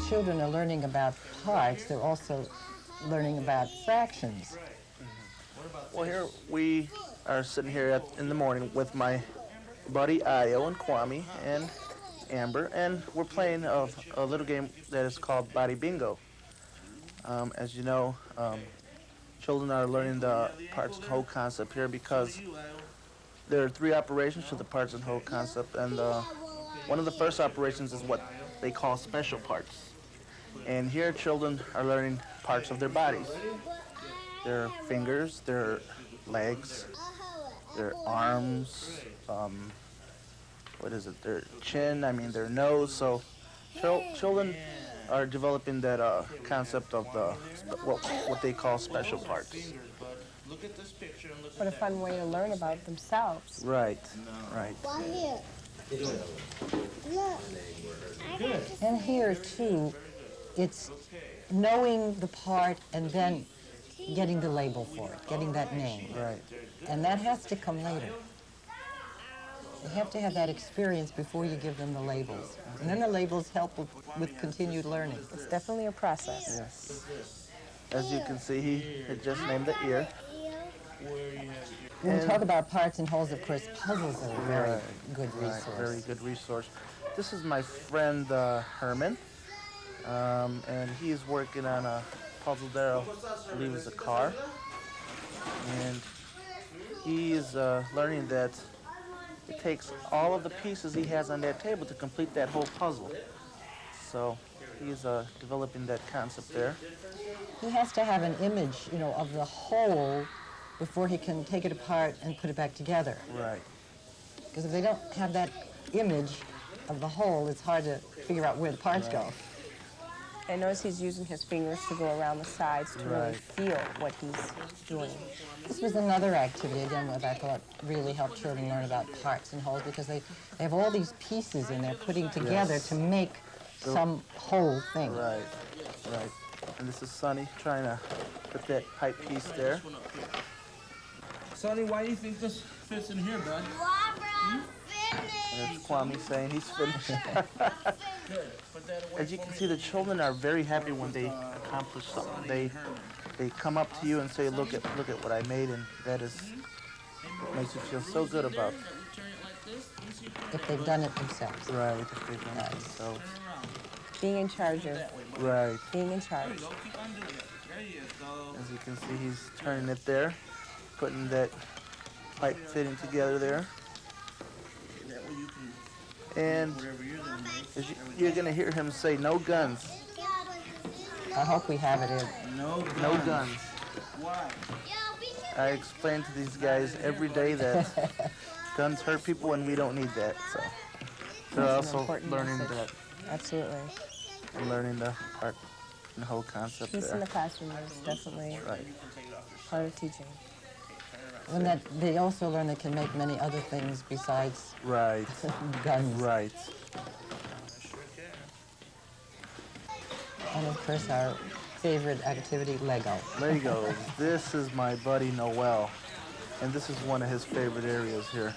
children are learning about parts, they're also learning about fractions. Well, here we are sitting here in the morning with my buddy Io and Kwame and Amber, and we're playing a little game that is called Body Bingo. As you know, children are learning the parts and whole concept here because there are three operations to the parts and whole concept, and one of the first operations is what they call special parts. And here children are learning parts of their bodies. Their fingers, their legs, their arms, what is it, their chin, their nose. So children are developing that concept of what they call special parts. What a fun way to learn about themselves. Right, right. And here, too, it's knowing the part and then getting the label for it, getting that name. Right. And that has to come later. You have to have that experience before you give them the labels. And then the labels help with continued learning. It's definitely a process. Yes. As you can see, he had just named the ear. When we talk about parts and wholes, of course, puzzles are a very good resource. Right, very good resource. This is my friend Herman, and he's working on a puzzle there, I believe it's a car. And he is learning that it takes all of the pieces he has on that table to complete that whole puzzle. So he's developing that concept there. He has to have an image, of the whole before he can take it apart and put it back together. Right. Because if they don't have that image of the whole, it's hard to figure out where the parts go. I notice he's using his fingers to go around the sides to really feel what he's doing. This was another activity, again, that I thought really helped children learn about parts and wholes, because they have all these pieces in there putting together to make some whole thing. Right, right. And this is Sonny trying to put that pipe piece there. Sonny, why do you think this fits in here, bud? There's Kwame saying he's finished. As you can see, the children are very happy when they accomplish something. They come up to you and say, look at what I made, and that makes you feel so good about it. If they've done it themselves. Right, if they've done it themselves. Being in charge of. Right. Being in charge. As you can see, he's turning it there, putting that pipe fitting together there. And you're going to hear him say, no guns. I hope we have it in. No guns. Why? I explain to these guys every day that guns hurt people and we don't need that. So they're also learning that. Absolutely. And learning the part and the whole concept Peace there. in the classroom is definitely part of teaching. And they also learn they can make many other things besides guns. Right. And of course, our favorite activity, Lego. Legos. This is my buddy Noel, and this is one of his favorite areas here.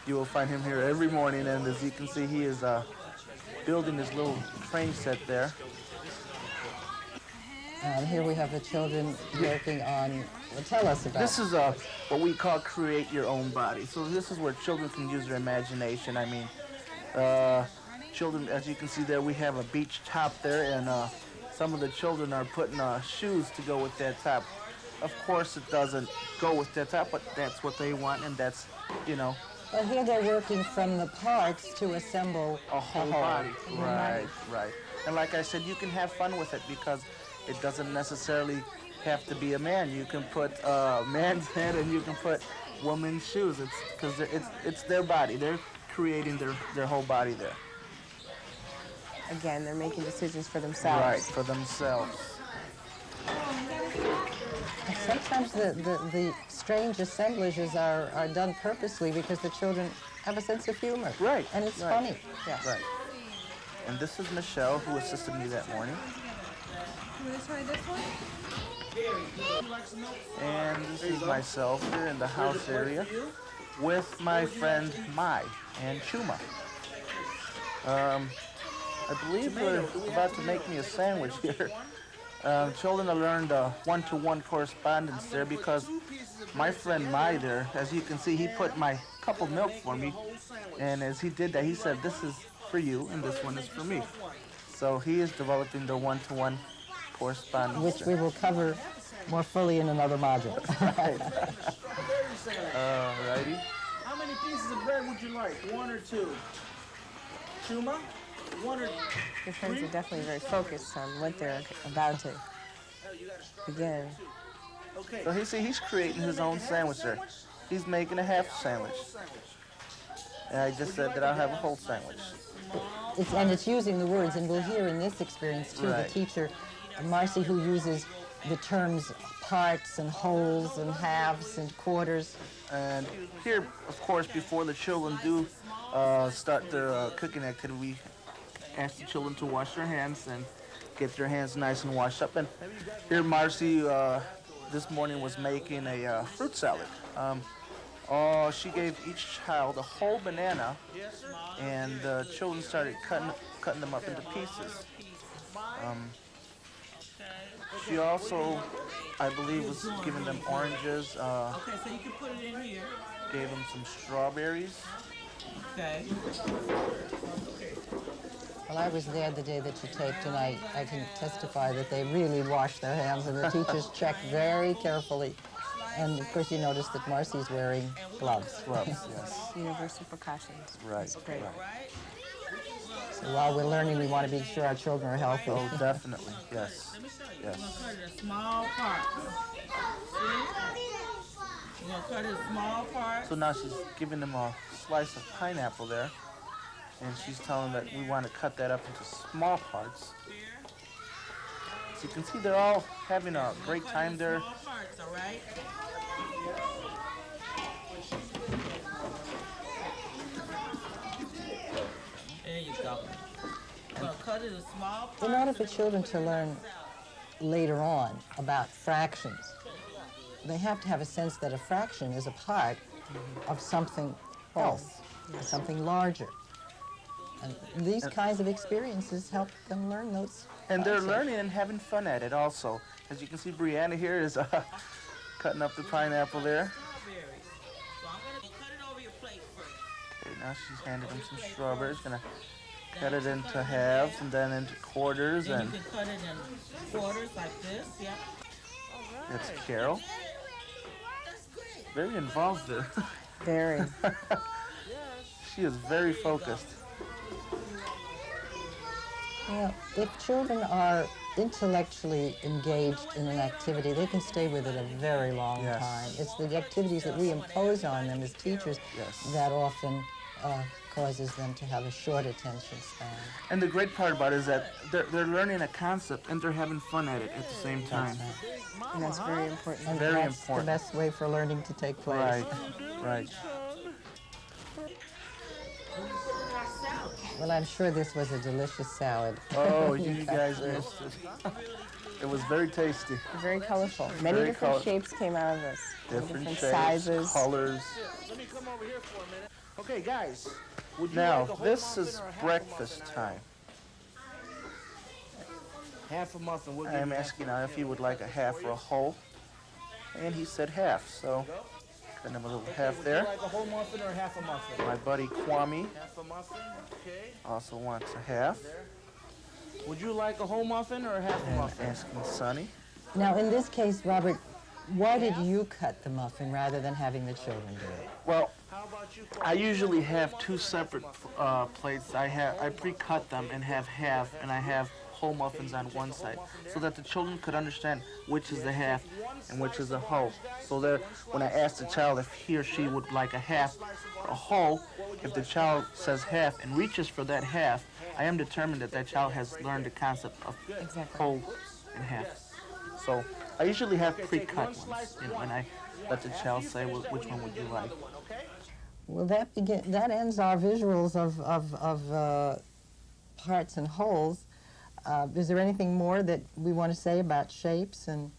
You will find him here every morning, and as you can see, he is building his little train set there. Here we have the children working on, tell us about. This is what we call create your own body. So this is where children can use their imagination. Children, as you can see there, we have a beach top there, and some of the children are putting shoes to go with that top. Of course, it doesn't go with that top, but that's what they want, and that's, Well, here they're working from the parts to assemble a whole body. Right. And like I said, you can have fun with it because it doesn't necessarily have to be a man. You can put a man's head and you can put woman's shoes. It's their body. They're creating their whole body there. Again, they're making decisions for themselves. Right, for themselves. Sometimes the strange assemblages are done purposely because the children have a sense of humor. Right. And it's funny. Yes. Right. And this is Michelle, who assisted me that morning. You want to try this one? And this is myself here in the house area with my friend Mai and Chuma. I believe we're about to make me a sandwich here. Children have learned one-to-one correspondence there because my friend Mai there, as you can see, he put my cup of milk for me. And as he did that, he said, this is for you and this one is for me. So he is developing the one-to-one correspondence. Which we will cover more fully in another module. Alrighty. How many pieces of bread would you like? 1 or 2? Chuma? 1 or Your friends are definitely very focused on what they're about to begin. Okay. So he's creating his own sandwich there. He's making a half sandwich. And I just said that I'll have a whole sandwich. It's using the words, and we'll hear in this experience too, Right. the teacher, Marcy, who uses the terms parts and wholes and halves and quarters. And here, of course, before the children do start their cooking activity, we ask the children to wash their hands and get their hands nice and washed up. And here, Marcy, this morning was making a fruit salad. She gave each child a whole banana, and the children started cutting them up into pieces. She also, I believe, was giving them oranges, Okay, so you can put it in here. gave them some strawberries. Okay. Well, I was there the day that you taped, and I can testify that they really washed their hands, and the teachers checked very carefully. And of course, you noticed that Marcy's wearing gloves. Gloves, yes. Universal precautions. Right, That's great. right. So while we're learning, we want to be sure our children are healthy. Oh, definitely, yes. Yes. Cut it in small parts. See? You're gonna cut it in small parts. So now she's giving them a slice of pineapple there, and she's telling them that we want to cut that up into small parts. So you can see they're all having a great time there. Small parts, all right? There you go. You're gonna cut it in small parts. In order for children to learn later on about fractions, they have to have a sense that a fraction is a part of something else, something larger. And these kinds of experiences help them learn those. And they're concepts. learning and having fun at it also. As you can see, Brianna here is cutting up the pineapple there. Strawberries. So I'm gonna cut it over your plate first. Okay, now she's handing them some strawberries. Gonna cut it into halves and then into quarters, Then and you can cut it in quarters like this, yeah. that's Carol. Very involved there. Very. She is very focused. Yeah, if children are intellectually engaged in an activity, they can stay with it a very long Yes. time. It's the activities that we impose on them as teachers Yes. that often causes them to have a short attention span. And the great part about it is that they're learning a concept and they're having fun at it at the same time. And that's very important. And Very that's important. the best way for learning to take place. Right, right. Well, I'm sure this was a delicious salad. Oh, you guys missed it. It was very tasty. Very colorful. Many Very different colorful. shapes came out of this. Different shapes, sizes. colors. Let me come over here for a minute. Okay, guys. Would you Now, like a whole this muffin is or a half a breakfast muffin? time. Half a muffin. We'll I give am you asking now if he would like a half or a whole. And he said half, so cut him a little half Would you there. like a whole muffin or a half a muffin? My buddy Kwame Half a muffin. Okay. also wants a half. Would you like a whole muffin or a half a And muffin? asking Sonny. Now, in this case, Robert, why did you cut the muffin rather than having the children do it? Well, How about you? I usually have two separate plates. I pre-cut them and have half, and I have whole muffins on one side, so that the children could understand which is the half and which is the whole. So that when I ask the child if he or she would like a half or a whole, if the child says half and reaches for that half, I am determined that that child has learned the concept of Exactly. whole and half. So I usually have pre-cut ones, and I let the child say, well, which one would you like? Well, that ends our visuals of parts and wholes. Is there anything more that we want to say about shapes and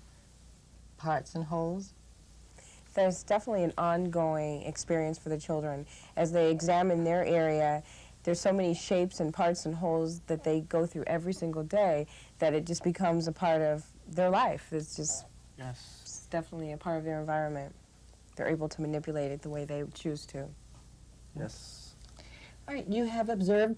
parts and wholes? There's definitely an ongoing experience for the children as they examine their area there's so many shapes and parts and holes that they go through every single day that it just becomes a part of their life. Yes. It's definitely a part of their environment. They're able to manipulate it the way they choose to. Yes. All right, you have observed